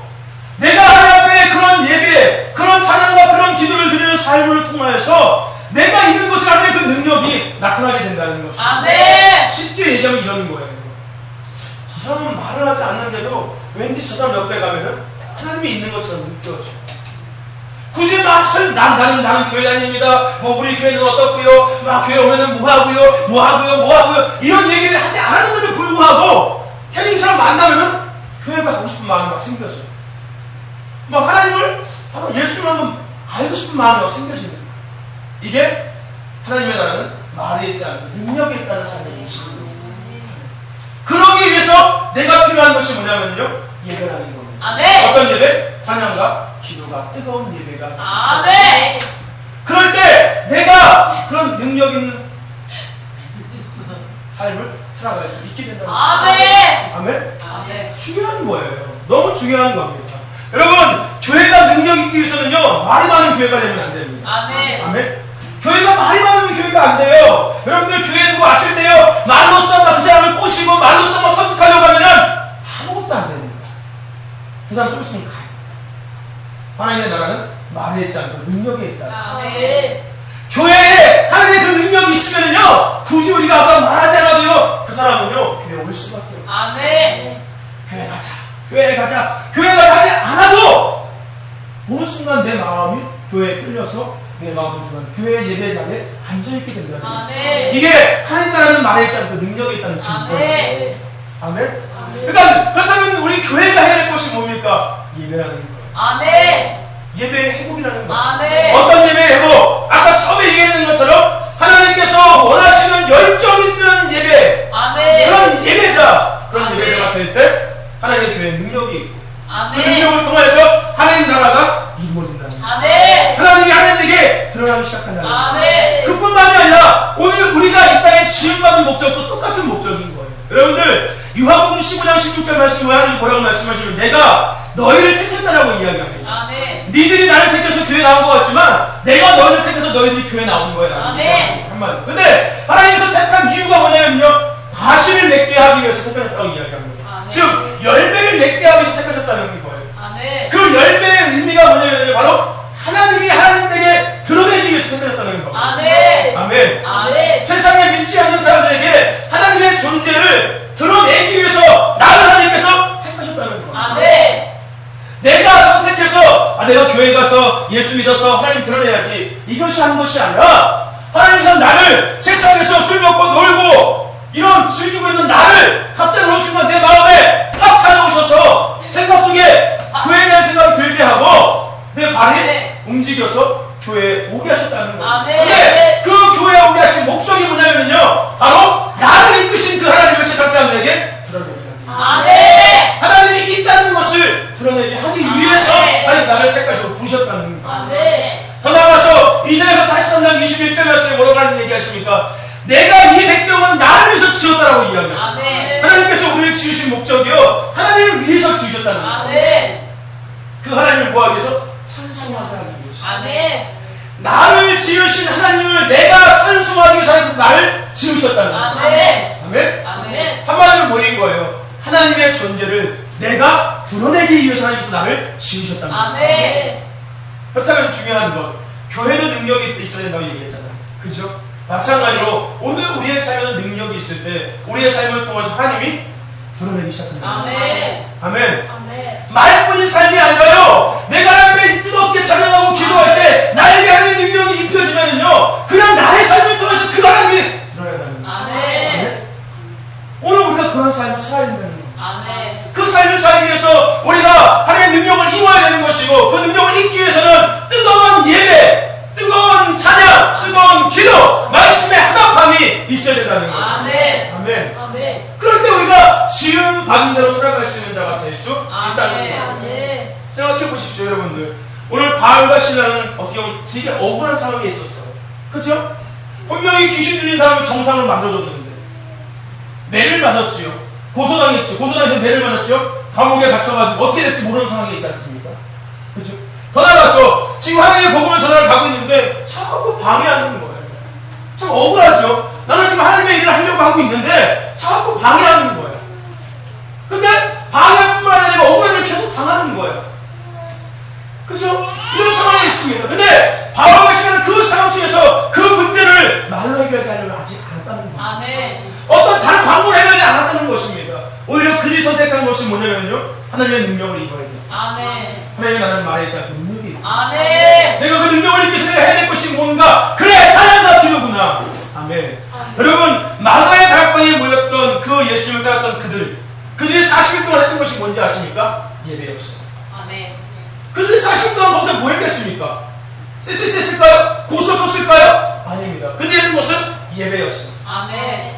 내가 하나님 앞에 그런 예배, 그런 찬양과 그런 기도를 드리는 삶을 통하여서 내가 있는 것을 하는 그 능력이 나타나게 된다는 것입니다. 아멘. 쉽게 얘기하면 이런 거예요. 저 저 사람은 말을 하지 않는데도 왠지 저 사람 옆에 가면은 하나님이 있는 것처럼 느껴져. 굳이 막 나는 교회 다닙니다. 뭐 우리 교회는 어떻고요? 막 교회 오면은 뭐 하고요? 이런 얘기를 하지 않았는데도 불구하고 그냥 이 사람 만나면은 교회가 가고 싶은 마음이 막 생겨져. 막 하나님을 예수님을 한번 알고 싶은 마음이 막 생겨지는 거야. 이게 하나님의 나라는 말에 있지 않고 능력에 있다는 삶의 모습입니다. 그러기 위해서 내가 필요한 것이 뭐냐면요, 예배라는 겁니다. 아멘. 어떤 예배? 찬양과 기도가, 뜨거운 예배가. 아멘. 그럴 때 내가 그런 능력 있는 삶을 살아갈 수 있게 된다는 거예요. 아멘. 아멘? 아멘. 중요한 거예요. 너무 중요한 겁니다. 여러분, 교회가 능력 있기 위해서는요, 말이 많은 교회가 되면 안 됩니다. 아멘. 아멘? 교회가 말이 많으면 교회가 안 돼요. 여러분들 교회 누구 왔을 때요, 말로써 그 사람을 꼬시고 말로써 막 설득하려고 하면은 아무것도 안 됩니다. 그 사람 좀 있으면 가요. 하나님의 나라는 말에 있지 않고 능력에 있다. 아멘. 교회에 하나님의 그 능력이 있으면요, 굳이 우리가 와서 말하지 않아도요, 그 사람은요, 교회에 올 수밖에 없어요. 아멘. 교회 가자. 교회가 가지 않아도 어느 순간 내 마음이 교회에 끌려서 내 마음의 순간 교회 예배자리에 앉아있게 된다는 거예요. 아멘. 이게 하나님 나라는 말에 있지 않고 능력이 있다는 증거예요. 아멘. 그러니까 그렇다면 우리 교회가 해야 될 것이 뭡니까? 예배라는 거예요. 아멘. 예배의 회복이라는 거예요. 아멘. 어떤 예배의 회복? 아까 처음에 얘기했던 것처럼 하나님께서 원하시는 열정 있는 예배, 아멘. 그런 예배자, 그런 아멘. 예배자가 될 때 하나님의 교회에 능력이 있고 그 아멘. 능력을 통해서 하나님 나라가 이루어진다는 거예요. 아멘. 하나님이 하나님에게 드러나기 시작한다는 거예요. 아멘. 그뿐만이 아니라 오늘 우리가 이 땅에 지음받은 목적도 똑같은 목적인 거예요. 여러분들, 요한복음 15장 16절 말씀을 하나님 뭐라고 말씀하시면, 내가 너희를 택했다라고 이야기합니다. 아멘. 니들이 나를 택해서 교회 나온 것 같지만 내가 너희를 택해서 너희들이 교회 나온 거야. 아멘. 한마디. 근데 하나님께서 택한 이유가 뭐냐면요, 과실을 맺게 하기 위해서 택하셨다고 이야기합니다. 아멘. 즉 열매를 맺게 하기 위해서 택하셨다는 거예요. 아멘. 그 열매의 의미가 뭐냐면 바로 하나님이 하나님에게 드러내기 위해서 택하셨다는 겁니다. 아멘. 아멘. 아멘. 세상에 믿지 않는 사람들에게 하나님의 존재를 드러내기 위해서 나를 하나님께서 택하셨다는 겁니다. 아멘. 내가 선택해서 내가 교회 가서 예수 믿어서 하나님 드러내야지, 이것이 한 것이 아니라 하나님께서 나를 세상에서 술 먹고 놀고 이런 즐기고 있는 나를 갑자기 어느 순간 내 마음에 확 찾아오셔서 생각 속에 교회에 대한 생각이 들게 하고 내 발이 움직여서 교회에 오게 하셨다는 거예요. 아멘. 근데 그 교회에 오게 하신 목적이 뭐냐면요, 바로 나를 이끄신 그 하나님을 세상 사람들에게 드러내기 합니다. 아멘. 하나님이 있다는 것을 드러내게 하기 위해서 아멘. 하나님 나를 택하시고 부르셨다는 거예요. 아멘. 더 나아가서 이사야서 43장 21절 말씀에 뭐라고 하는 얘기하십니까? 내가 이 백성은 나를 위해서 지었다라고 이야기합니다. 아멘. 하나님께서 우리를 지으신 목적이요, 하나님을 위해서 지으셨다는 거예요. 아멘. 그 하나님을 뭐하기 위해서? 찬송하게 하기 위해서. 아멘. 나를 지으신 하나님을 내가 찬송하기 위해서 나를 지으셨다는 거예요. 아멘. 아멘? 아멘. 한마디로 뭐인 거예요? 하나님의 존재를 내가 드러내기 위해서 하나님께서 나를 지으셨다는 거예요. 아멘. 그렇다면 중요한 것, 교회도 능력이 있어야 된다고 얘기했잖아요. 그죠? 마찬가지로 오늘 우리의 삶에는 능력이 있을 때 우리의 삶을 통해서 하나님이 드러내기 시작합니다. 아멘. 아멘. 아멘. 말뿐인 삶이 아니라요, 내가 하나님을 뜨겁게 찬양하고 기도할 때 나에게 하나님의 능력이 입혀지면요, 그냥 나의 삶을 통해서 그 하나님이 드러낸다는 거예요. 아멘. 오늘 우리가 그런 삶을 살아야 된다는 거예요. 아멘. 그 삶을 살기 위해서 우리가 하나님의 능력을 이루어야 되는 것이고, 그 능력을 잊기 위해서는 뜨거운 예배, 뜨거운 찬양, 뜨거운 기도, 말씀의 화답함이 있어야 된다는 것이죠. 아멘. 아멘. 아멘. 그럴 때 우리가 지음 받은 대로 살아갈 수 있는 자가 될 수 있다는 거예요. 아멘. 생각해 보십시오, 여러분들. 오늘 바울과 신라는 어떻게 보면 되게 억울한 상황에 있었어요. 그죠? 분명히 귀신 들린 사람을 정상으로 만들어줬는데 매를 맞았지요. 고소당했죠. 고소당해서 매를 맞았죠. 감옥에 갇혀가지고 어떻게 될지 모르는 상황에 있지 않습니까? 그죠? 더 나아가서 지금 하나님의 복음을 전하러 가고 있는데 자꾸 방해하는 거예요. 참 억울하죠. 나는 지금 하나님의 일을 하려고 하고 있는데 자꾸 방해하는 거예요. 근데 방해뿐만 아니라 억울한 일을 계속 당하는 거예요. 그죠? 이런 상황이 있습니다. 근데 바울과 시간은 그 그 상황 속에서 그 문제를 말로 해결하려면 아직 않았다는 겁니다. 아멘. 어떤 다른 방법으로 해결하지 않았다는 것입니다. 오히려 그들이 선택한 것이 뭐냐면요, 하나님의 능력을 입어야 돼요. 아멘. 하나님이 나는 말했자 그 능력이 있다. 아멘. 내가 그 능력을 입기 위해서 해야 될 것이 뭔가, 그래 사랑과 기도구나. 아멘. 여러분, 마가의 다락방에 모였던 그 예수님을 따랐던 그들이 40일 동안 했던 것이 뭔지 아십니까? 예배였어요. 아멘. 그들이 40일 동안 거기서 뭐 했겠습니까? 쎄쓸까요? 고소 뒀을까요? 아닙니다. 그들이 했던 것은 예배였어요. 아멘.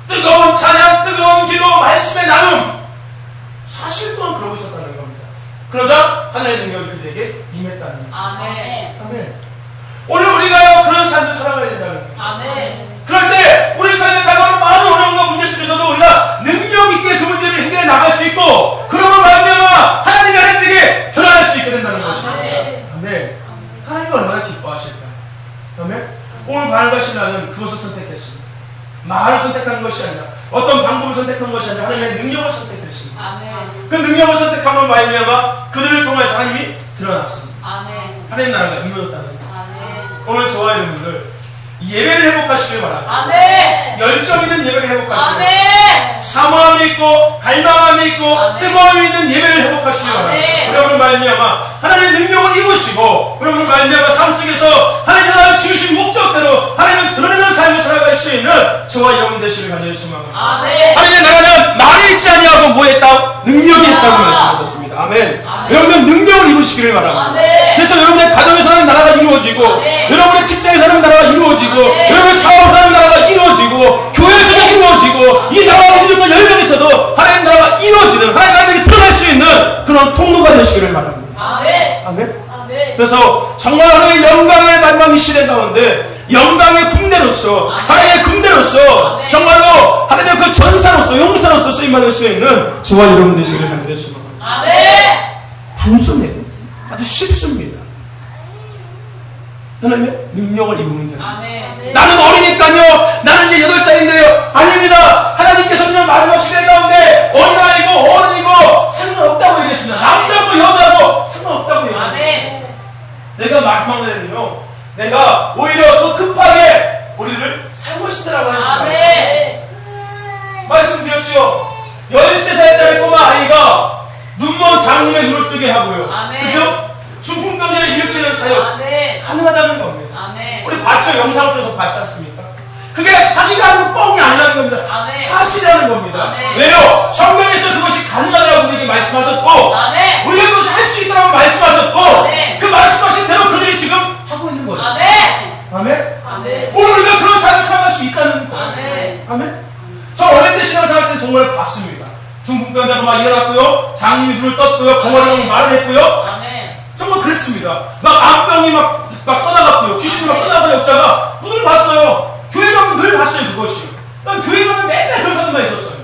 뜨거운 찬양, 뜨거운 기도, 말씀의 나눔, 40일 동안 그러고 있었다는 겁니다. 그러자 하나님의 능력이 그들에게 임했다는 겁니다. 아멘. 아멘. 오늘 우리가요, 그런 삶을 살아가야 된다는 거예요. 아멘. 그럴 때 우리 삶에 다가오는 많은 어려움과 문제 속에서도 우리가 능력 있게 그 문제를 해결해 나갈 수 있고, 그러고 말미암아 하나님의 하나님에게 드러날 수 있게 된다는 것입니다. 아멘. 하나님이 얼마나 기뻐하실까요? 아멘. 오늘 바울과 실라는 그것을 선택했습니다. 말을 선택한 것이 아니라, 어떤 방법을 선택한 것이 아니라 하나님의 능력을 선택했습니다. 아멘. 그 능력을 선택함으로 말미암아 그들을 통해서 하나님이 드러났습니다. 아멘. 하나님 나라가 이루어졌다는 거예요. 아멘. 오늘 저와 여러분들 예배를 회복하시길 바랍니다. 아멘. 열정 있는 예배를 회복하시길 바랍니다. 아멘. 사모함이 있고 갈망함이 있고 아멘. 뜨거움이 있는 예배를 회복하시길 바랍니다. 아멘. 여러분 말미암아 하나님의 능력을 입으시고, 여러분 말미암아 삶 속에서 하나님 나라를 지으신 목적대로 하나님을 드러내는 삶을 살아갈 수 있는 저와 여러분 되시길 간절히 소망합니다. 아멘. 하나님의 나라는 말이 있지 아니하고 뭐 했다? 능력이 있다고 말씀하셨습니다. 아멘. 여러분 능력을 입으시기를 바랍니다. 아멘. 그래서 여러분의 가정에서 하나님 나라가 이루어지고, 아멘. 여러분의 직장에서 하나님 나라가 이루어지고, 아멘. 여러분의 사업에서 하나님 나라가 이루어지고, 교회에서도 이루어지고, 이 나라와 이루어진 열명에서도 하나님 나라가 이루어지는, 하나님 나라에게 드러날 수 있는 그런 통로가 되시기를 바랍니다. 아멘. 아멘. 아멘. 그래서 정말 하나님의 영광의 만방이 시대 가운데 영광의 군대로서, 하나님의 군대로서, 아멘. 정말로 하나님의 그 전사로서, 용사로서 쓰임받을 수 있는 저와 여러분 되시기를 간절히 소망합니다. 아멘. 단순해요. 아주 쉽습니다. 하나님의 능력을 입으면 됩니다. 아멘. 나는 어리니까요, 나는 이제 8살인데요. 아닙니다. 하나님께서는 마지막 시대 가운데 어린아이고 어른이고 상관없다고 얘기했습니다. 남자고 여자고 상관없다고 얘기했습니다. 아멘. 내가 마지막 날에는요, 내가 오히려 더 급하게 우리를 살고싶다라고 하는 아멘. 말씀드렸죠. 13살짜리 꼬마 아이가 눈먼 장님의 눈을 뜨게 하고요. 아멘. 그죠? 중풍병자를 일으키는 사역 아멘. 가능하다는 겁니다. 아멘. 우리 봤죠? 영상을 통해서 봤지 않습니까? 그게 사기가 아니고 뻥이 아니라는 겁니다. 아멘. 사실이라는 겁니다. 아멘. 왜요? 성경에서 그것이 가능하다고 우리에게 말씀하셨고, 아멘. 우리가 그것을 할 수 있다고 말씀하셨고, 아멘. 그 말씀하신 대로 그들이 지금 하고 있는 거예요. 아멘. 아멘? 아멘. 오늘 우리가 그런 삶을 살아갈 수 있다는 거예요. 아멘. 아멘? 저 어릴 때 신앙생활 때 정말 봤습니다. 중풍병자가 막 일어났고요, 장님이 눈을 떴고요, 공활령이 말을 했고요, 아멘. 정말 그랬습니다. 막 암병이 막 떠나갔고요, 귀신이 막 떠나가는 역사가 눈을 봤어요. 교회 가면 늘 봤어요, 그것이. 난 교회 가면 맨날 그런 사람만 있었어요.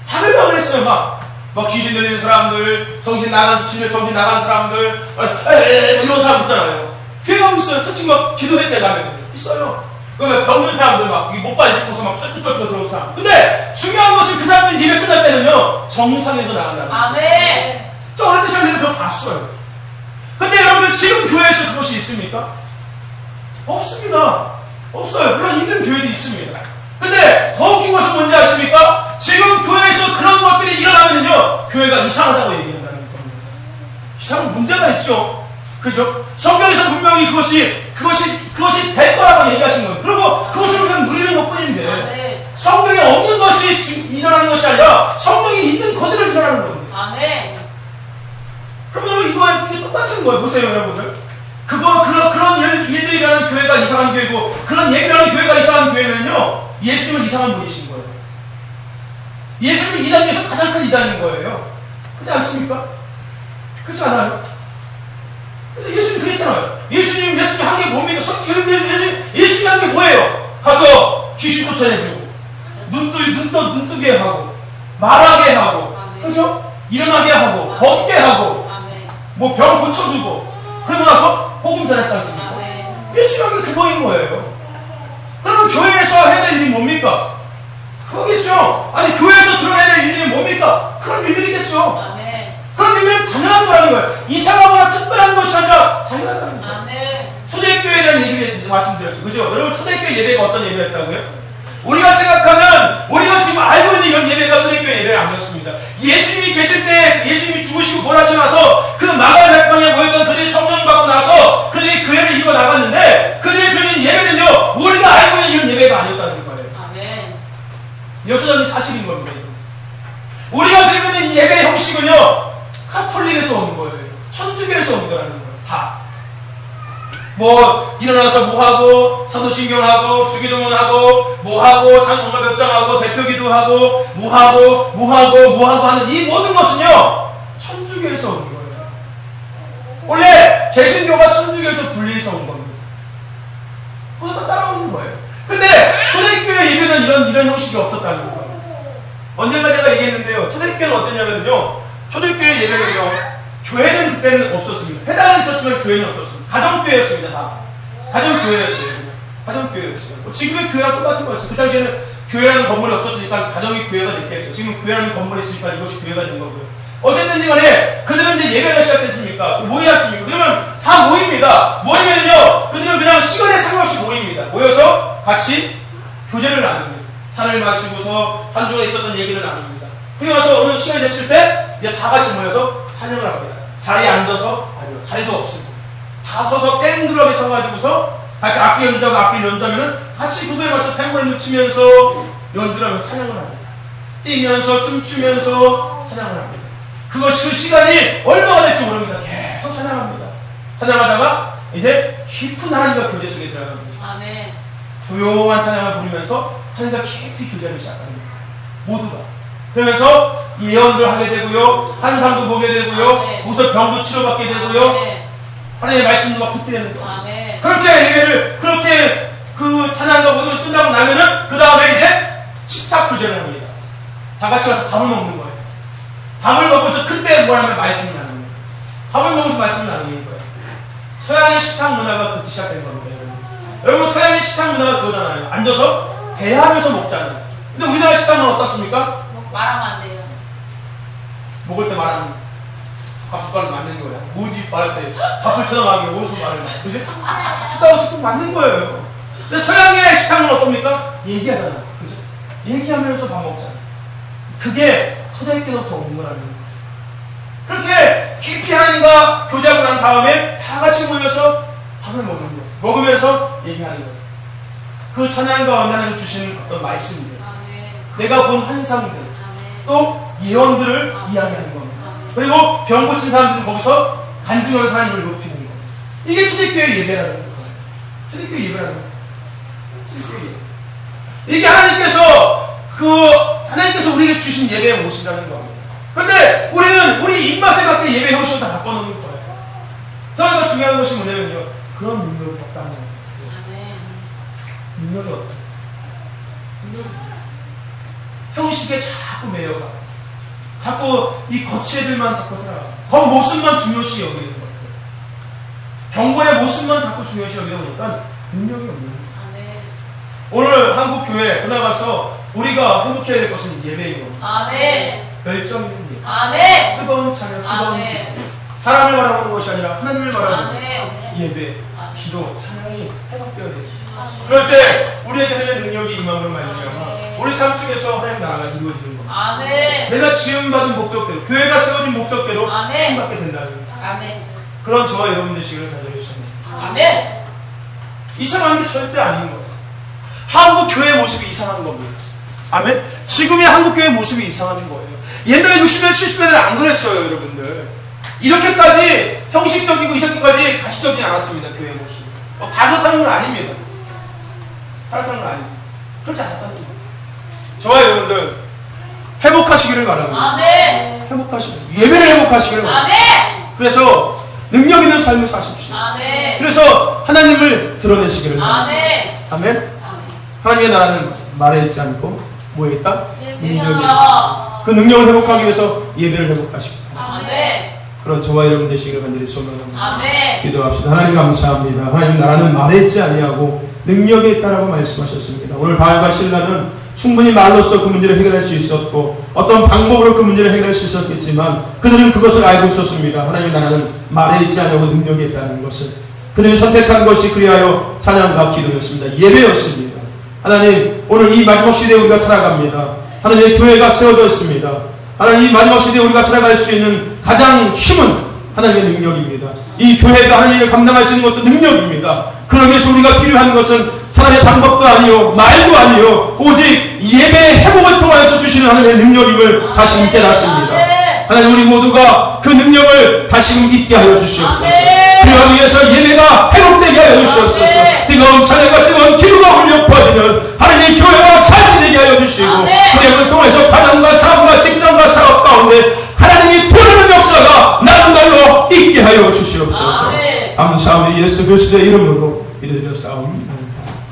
하늘방을 했어요, 막 귀신 들리는 사람들, 정신 나간 사람들, 이런 사람 있잖아요. 교회 가면 있어요. 특히 막 기도회 때 가면 있어요. 그러면 병든 사람들 못 빠지고서 막 쩔뚝쩔뚝 들어오는 사람. 근데 중요한 것은 그 사람들이 예배 끝날 때는요, 정상에서 나간다는 거예요. 아멘. 저 어릴 때 시간에 그거 봤어요. 근데 여러분들 지금 교회에서 그것이 있습니까? 없습니다. 없어요. 물론 있는 교회도 있습니다. 근데 더 웃긴 것은 뭔지 아십니까? 지금 교회에서 그런 것들이 일어나면요, 교회가 이상하다고 얘기한다는 겁니다. 이상한 문제가 있죠. 그죠? 성경에서 분명히 그것이 될 거라고 얘기하신 거예요. 그리고 그것을 우리가 누리는 것 뿐인데, 아멘. 성경에 없는 것이 일어나는 것이 아니라 성경에 있는 그대로 일어나는 겁니다. 아멘. 그럼 여러분 이게 똑같은 거예요. 보세요, 여러분들. 그런 일들이 일어나는 교회가 이상한 교회고, 그런 얘기를 하는 교회가 이상한 교회는요, 예수님은 이상한 분이신 거예요. 예수님은 이단 중에서 가장 큰 이단인 거예요. 그렇지 않습니까? 그렇지 않아요? 그래서 예수님 그랬잖아요. 예수님 한 게 뭡니까? 예수님 한 게 뭐예요? 가서 귀신 쫓아내주고, 눈 뜨게 하고, 말하게 하고, 그죠? 일어나게 하고, 걷게 하고, 뭐 병 고쳐주고, 그러고 나서 복음 전했지 않습니까? 예수님 한 게 그거인 거예요. 그러면 교회에서 해야 될 일이 뭡니까? 그거겠죠. 아니 교회에서 드러내야 될 일이 뭡니까? 그런 일들이겠죠. 그런 일은 당연한 거라는 거예요. 이상하거나 특별한 것이 아니라 당연하다는 거예요. 초대교회에 대한 얘기를 말씀드렸죠. 그죠? 여러분, 초대교회 예배가 어떤 예배였다고요? 우리가 생각하는, 우리가 지금 알고 있는 이런 예배가 초대교회 예배가 아니었습니다. 예수님이 계실 때, 예수님이 죽으시고 부활하시고 나서 그 마가의 백방에 모였던 그들이 성령 받고 나서 그들이 교회를 이루어 나갔는데, 그들이 드리는 예배는요, 우리가 알고 있는 이런 예배가 아니었다는 거예요. 아멘. 역사적인 사실인 겁니다. 우리가 드리는 이 예배 형식은요, 카톨릭에서 오는 거예요. 천주교에서 온 거라는 거예요. 다. 뭐 일어나서 뭐하고, 사도신경하고, 주기도문하고, 뭐하고, 장정말벽장하고, 대표기도하고, 뭐하고 하는 이 모든 것은요, 천주교에서 온 거예요. 원래 개신교가 천주교에서 분리해서 온 겁니다. 그래서 다 따라오는 거예요. 근데 초대교회 예배는 이런 형식이 없었다는 거예요. 언젠가 제가 얘기했는데요, 초대교회는 어땠냐면요, 초대교회 예배는요, 교회는 그때는 없었습니다. 회당은 있었지만 교회는 없었습니다. 가정교회였습니다. 다. 가정교회였어요. 가정교회였어요. 뭐 지금의 교회랑 똑같은 거였죠. 그 당시에는 교회라는 건물이 없었으니까 가정이 교회가 됐게 했어요. 지금 교회라는 건물이 있으니까 이것이 교회가 된 거고요. 어쨌든 간에 그들은 이제 예배가 시작됐습니까? 모이었습니까? 그러면 다 모입니다. 모이면요, 그들은 그냥 시간에 상관없이 모입니다. 모여서 같이 교제를 나눕니다. 차를 마시고서 한 주간에 있었던 얘기를 나눕니다. 그리고 나서 어느 시간이 됐을 때 이제 다 같이 모여서 찬양을 합니다. 자리에 앉아서, 아니요, 자리도 없습니다. 다 서서 땡그럽이 서가지고서 같이 악기 연주하고 악기 연주하면은 같이 그거에 맞춰 탱고를 치면서 연주를 하면서 찬양을 합니다. 뛰면서 춤추면서 찬양을 합니다. 그것이 그 시간이 얼마나 될지 모릅니다. 계속 찬양합니다. 찬양하다가 이제 깊은 하나님과 교제 속에 들어갑니다. 아멘. 조용한 찬양을 부르면서 하나님과 깊이 교제를 시작합니다. 모두가. 그러면서 예언도 하게 되고요, 환상도 보게 되고요, 우선 병도 치료받게 되고요, 하나님의 말씀도 막 듣게 되는 거예요. 그렇게 예배를, 그렇게 그 찬양과 모든 것이 끝나고 나면은 그 다음에 이제 식탁 교제를 합니다. 다 같이 가서 밥을 먹는 거예요. 밥을 먹으면서 그때 뭐라면 말씀을 나누는 거예요. 밥을 먹으면서 말씀을 나누는 거예요. 서양의 식탁 문화가 그렇게 시작된 겁니다. 여러분, 서양의 식탁 문화가 그거잖아요. 앉아서 대화하면서 먹잖아요. 근데 우리나라 식탁은 어떻습니까? 말하면 안 돼요. 먹을 때 말하는 밥 숟가락 맞는 거야. 뭐지 말할 때 밥을 쳐다가게 어디서 말을 해. 그지? 식탁은 또 맞는 거예요. 근데 서양의 식탁은 어떻습니까? 얘기하잖아. 그죠? 얘기하면서 밥 먹잖아. 그게 초대교회로부터 온 거라는 거예요. 그렇게 깊이 하나님과 교제하고 난 다음에 다 같이 모여서 밥을 먹는 거예요. 먹으면서 얘기하는 거예요. 그 찬양과 하나님 주시는 어떤 말씀들, 내가 본 환상들, 또 예언들을 이야기하는 겁니다. 그리고 병 고친 사람들이 거기서 간증하면서 하나님을 높이는 겁니다. 이게 초대교회 예배라는 거예요. 초대교회 예배라는 거예요. 초대교회 예배. 이게 하나님께서 우리에게 주신 예배의 모습이라는 겁니다. 그런데 우리는 우리 입맛에 맞게 예배 형식을 다 바꿔놓는 거예요. 더 중요한 것이 뭐냐면요, 그런 능력이 없다는 거예요. 능력이 없다. 형식에 자꾸 매여가. 자꾸 이 거치애들만 자꾸 들어가. 그 모습만 중요시 여기는 거예요. 경건의 모습만 자꾸 중요시 여기다 보니까 능력이 없는 거예요. 오늘 한국 교회 올라가서 우리가 행복해야 될 것은 예배인 겁니다. 아멘. 열정 있는 예배. 아멘. 뜨거운 찬양, 뜨거운 기도. 사람을 바라보는 것이 아니라 하나님을 바라보는 예배, 기도, 찬양이 회복되어야 돼요. 그럴 때 우리에게 하나님의 능력이 임함으로 말미암아 우리 삶 속에서 하나님 나라가 이루어지는 겁니다. 아멘. 내가 지음받은 목적대로, 교회가 세워진 목적대로 쓰임받게 된다는 아멘. 그런 저와 여러분 되시기를 간절히 아멘. 이상한 게 절대 아닌 거예요. 한국 교회의 모습이 이상한 겁니다. 아멘. 지금의 한국 교회의 모습이 이상한 거예요. 옛날에 60년, 70년대는 안 그랬어요, 여러분들. 이렇게까지 형식적이고 이렇게까지 가시적이지 않았습니다, 교회의 모습. 다 그렇다는 건 아닙니다. 다 그렇다는 건 아닙니다. 그렇지 않았다는 거예요. 저와 여러분들 회복하시기를 바랍니다. 아멘. 예배를 회복하시기를 바랍니다. 아멘. 그래서 능력 있는 삶을 사십시오. 아멘. 그래서 하나님을 드러내시기를 바랍니다. 아멘. 아멘. 하나님의 나라는 말에 있지 않고 뭐에 있다? 능력에 있다. 그 능력을 회복하기 위해서 예배를 회복하시고 아멘. 그런 저와 여러분 되시기를 간절히 소망합니다. 아멘. 기도합시다. 하나님 감사합니다. 하나님 나라는 말에 있지 아니하고 능력에 있다라고 말씀하셨습니다. 오늘 바알과 실라는 충분히 말로써 그 문제를 해결할 수 있었고 어떤 방법으로 그 문제를 해결할 수 있었겠지만 그들은 그것을 알고 있었습니다. 하나님 나라는 말에 있지 않고 능력에 있다는 것을. 그들이 선택한 것이 그리하여 찬양과 기도였습니다. 예배였습니다. 하나님, 오늘 이 마지막 시대에 우리가 살아갑니다. 하나님의 교회가 세워졌습니다. 하나님, 이 마지막 시대에 우리가 살아갈 수 있는 가장 힘은 하나님의 능력입니다. 이 교회가 하나님을 감당할 수 있는 것도 능력입니다. 그러기 위해서 우리가 필요한 것은 사람의 방법도 아니요, 말도 아니요, 오직 예배의 회복을 통하여서 주시는 하나님의 능력임을 다시금 깨닫습니다. 하나님, 우리 모두가 그 능력을 다시금 있게 하여 주시옵소서. 그러기 위해서 예배가 회복되게 하여 주시옵소서. 뜨거운 찬양과 뜨거운 기도가 울려 퍼지면 하나님의 교회가 살게 되게 하여 주시고, 그 예배를 통해서 가정과 삶과 직장과 사업 가운데 하나님이 도우는 역사가 날로 있게 하여 주시옵소서. 감사하며 예수 그리스도의 이름으로 기도드렸사옵니다.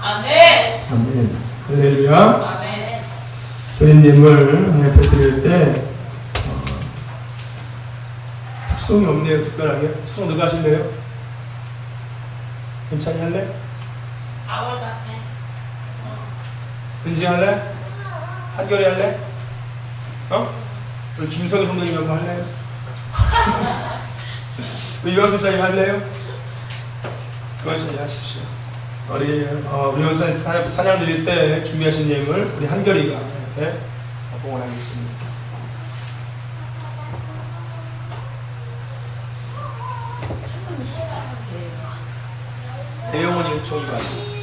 아멘. 아멘. 할렐루야. 아멘. 교인님을 하나님 드릴 때 특성이 없네요. 특별하게. 특성 누가 하실래요? 괜찮이 할래? 아월 같아. 은지 할래? 한결이 할래? 우리 김성희 선생님 한번 할래요? 우리 유학수 사님 할래요? 그것이 하십시오. 우리 원사님 찬양 드릴 때 준비하신 예물 우리 한결이가 이렇게 봉헌하겠습니다. 대영원이 요청이 받고